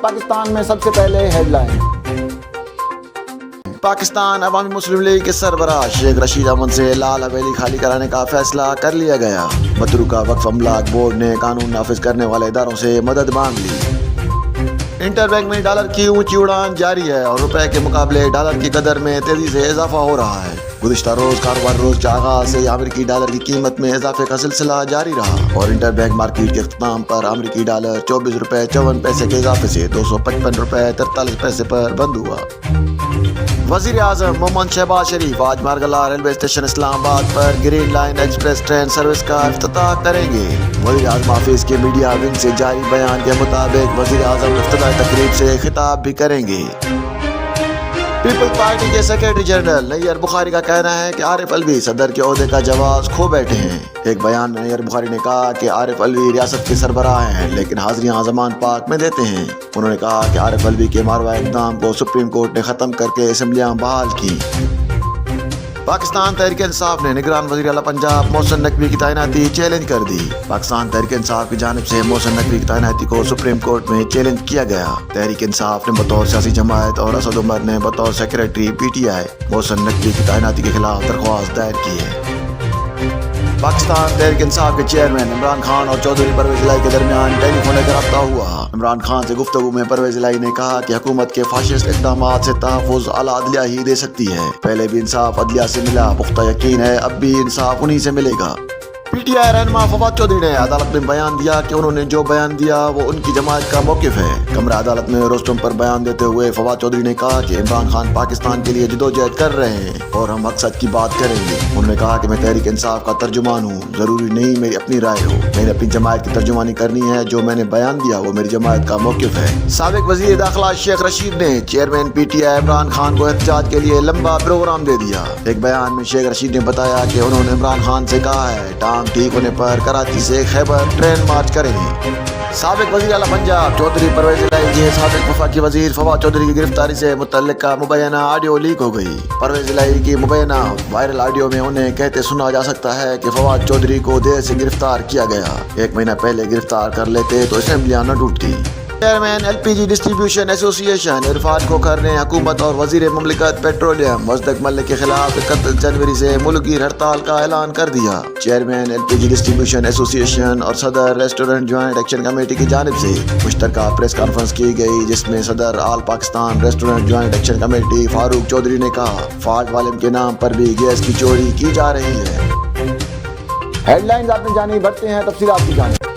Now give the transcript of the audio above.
वक्त पाकिस्तान में सबसे पहले हेडलाइन। पाकिस्तान अवामी मुस्लिम लीग के सरबराह शेख रशीद अहमद से लाल हवेली खाली कराने का फैसला कर लिया गया। मतरूका वक्फ अमलाक बोर्ड ने कानून नाफिज करने वाले इदारों से मदद मांग ली। इंटरबैंक में डॉलर की ऊंची उड़ान जारी है और रुपए के मुकाबले डॉलर की कदर में तेजी से इजाफा हो रहा है। गुज़िश्ता रोज कारोबार रोज के आगाज से अमेरिकी डॉलर की कीमत में इजाफे का सिलसिला जारी रहा और इंटरबैंक मार्केट के इख्तिताम पर अमेरिकी डॉलर 24 रुपए 54 पैसे के इजाफे से 255 रुपए 43 पैसे पर बंद हुआ। वज़ीर आज़म मोहम्मद शहबाज शरीफ आज मारगला रेलवे स्टेशन इस्लामाबाद पर green line express train service का इफ्तिताह करेंगे। वज़ीर आज़म ऑफिस के मीडिया विंग से जारी बयान के मुताबिक वज़ीर आज़म इफ्तिताही तकरीब से खिताब भी करेंगे। पीपल्स पार्टी के सेक्रेटरी जनरल नैयर बुखारी का कहना है कि आरिफ अलवी सदर के ओहदे का जवाब खो बैठे हैं। एक बयान में नैयर बुखारी ने कहा कि आरिफ अलवी रियासत के सरबराह हैं लेकिन हाजिरियां ज़मान पाक में देते हैं। उन्होंने कहा कि आरिफ अलवी के मारवा इक़दाम को सुप्रीम कोर्ट ने ख़त्म करके असम्बलियां बहाल की। पाकिस्तान तहरीक इंसाफ ने निगरान वज़ीर आला पंजाब मोहसिन नकवी की तैनाती चैलेंज कर दी। पाकिस्तान तहरीक इंसाफ की जानिब से मोहसिन नकवी की तैनाती को सुप्रीम कोर्ट में चैलेंज किया गया। तहरीक इंसाफ ने बतौर सियासी जमायत और असद उमर ने बतौर सेक्रेटरी PTI मोहसिन नकवी की तैनाती के खिलाफ दरख्वास्त दायर की है। पाकिस्तान तहरीक इंसाफ के चेयरमैन इमरान खान और चौधरी परवेज इलाही के दरमियान टेलीफोनिक रब्ता हुआ। इमरान खान से गुफ्तगू में परवेज इलाही ने कहा कि हुकूमत के फाशिस्ट इक़दामात से तहफ़्फ़ुज़ आला अदलिया ही दे सकती है। पहले भी इंसाफ अदलिया से मिला, पुख्ता यकीन है अब भी इंसाफ उन्हीं से मिलेगा। PTI रहनुमा फवाद चौधरी ने अदालत में बयान दिया कि उन्होंने जो बयान दिया वो उनकी जमात का मौक़िफ़ है। कमरा अदालत में रोस्टम पर बयान देते हुए फवाद चौधरी ने कहा कि इमरान खान पाकिस्तान के लिए जदोजहद कर रहे हैं और हम मकसद की बात करेंगे। उन्होंने कहा कि मैं तहरीक इंसाफ का तर्जुमान हूँ, ज़रूरी नहीं मेरी अपनी राय हो, मैंने अपनी जमात की तर्जुमानी करनी है। जो मैंने बयान दिया वो मेरी जमात का मौक़िफ़ है। साबिक़ वज़ीर दाखिला शेख रशीद ने चेयरमैन PTI इमरान खान को एहतजाज के लिए लंबा प्रोग्राम दे दिया। एक बयान में शेख रशीद ने बताया कि उन्होंने इमरान खान से कहा है टांग ठीक होने पर कराची से खैबर ट्रेन मार्च करेंगे। साबिक़ वज़ीर आला पंजाब चौधरी परवेज इलाही के साबिक़ वफाकी वज़ीर फवाद चौधरी की गिरफ्तारी से मुतल्लिका मुबैना ऑडियो लीक हो गई। परवेज इलाही की मुबैना वायरल ऑडियो में उन्हें कहते सुना जा सकता है कि फवाद चौधरी को देर से गिरफ्तार किया गया, 1 महीना पहले गिरफ्तार कर लेते तो असेंबलियां न टूटती। Chairman LPG distribution association Irfan Khokhar ने हुकूमत और वज़ीर ममलिकत पेट्रोलियम मुज़द्दक मलिक के खिलाफ 31 जनवरी से मुल्की हड़ताल का ऐलान कर दिया। चेयरमैन LPG डिस्ट्रीब्यूशन एसोसिएशन और सदर रेस्टोरेंट ज्वाइंट एक्शन कमेटी की जानिब से मुश्तरका प्रेस कॉन्फ्रेंस की गई, जिसमें सदर all Pakistan restaurant joint action committee Farooq Chaudhry ने कहा फॉल्ट वाले के नाम पर भी गैस की चोरी की जा रही है। हेडलाइंस आपने जानी, बढ़ते हैं तफसीलात की जानी।